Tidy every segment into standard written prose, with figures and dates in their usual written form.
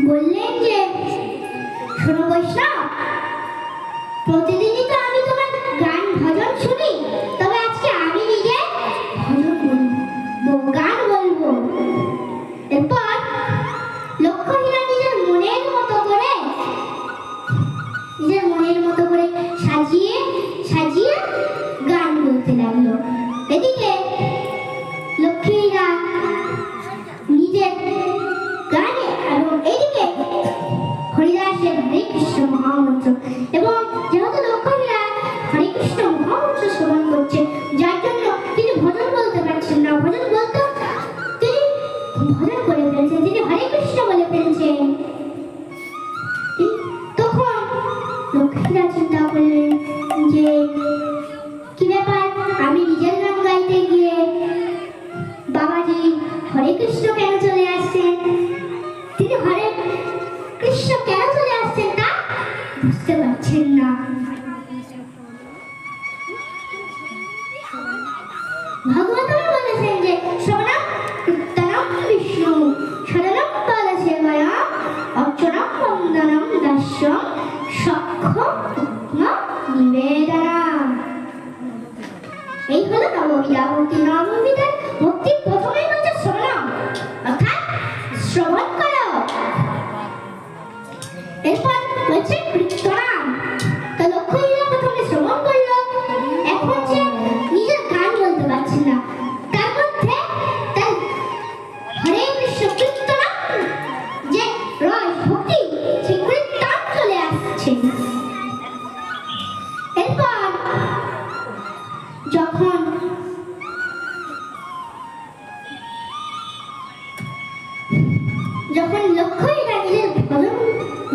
বললেন যে, শোনো বৈষ্ণব, প্রতিদিনই তো আমি তোমার গান ভজন শুনি, তবে আজকে আমি নিজে ভজন বলবো, গান বলবো। এরপর লক্ষ্মীরা নিজের মনের মতো করে সাজিয়ে সাজিয়ে গান বলতে লাগলো। এদিকে লক্ষ্মীরা নিজের গানে এবং এদিকে হরিদাসের হরে কৃষ্ণ মহামন্ত্র, এবং যেহেতু লক্ষ্মীরা হরে কৃষ্ণ মহামন্ত্র শ্রবণ করছে, যার জন্য তিনি ভজন বলতে পারছেন না। ভজন বলতে তিনি ভজন করে ফেলছেন, তিনি হরে কৃষ্ণ বলে ফেলছেন। তখন লক্ষ্মীরা চিন্তা করলেন যে কি ব্যাপার, আমি নিজের গান গাইতে গিয়ে বাবাজি হরে কৃষ্ণ কেন চলে আসছেন, তিনি হরে কৃষ্ণ কেন চলে আসছেন তা বুঝতে পারছেন না। ভগবান বলেছেন যে শ্রবণম কীর্তনম বিষ্ণু শরণম পদসেবয়া অর্চনম বন্দনম দাস্যম সখ্যম নিবেদনম। এই হলো নববিধা ভক্তি। নববিধার ভক্তি প্রথমেই হচ্ছে শ্রবণম, অর্থাৎ শ্রবণ করো। এরপর হচ্ছে কীর্তনম। তো লক্ষ্মীরা প্রথমে শ্রবণ করলো, এখন সে নিজের গান বলতে পারছে না, তার মধ্যে তার হরে কৃষ্ণ কীর্তনম যে রস ভক্তি, সেই কীর্তন চলে আসছে। এরপর যখন লক্ষ্মীরা নিজের ভজন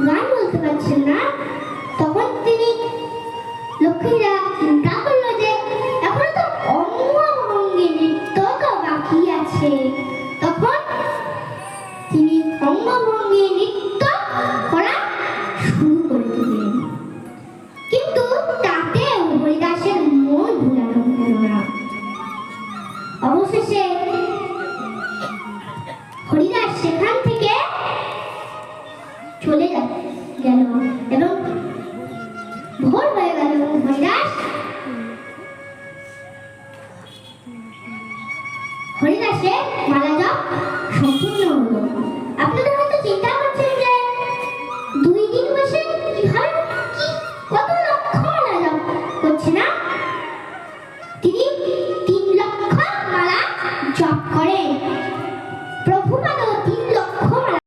গান বলতে পারছেন না, তখন লক্ষ্মীরা চিন্তা করলো যে এখনো তো অঙ্গভঙ্গি নৃত্যটা বাকি আছে। তখন তিনি অঙ্গভঙ্গি নৃত্য করা শুরু করে দিলেন, কিন্তু তাতে হরিদাসের মন ভুলানো হলো না। অবশেষে হরিদাস সেখান থেকে চলে গেল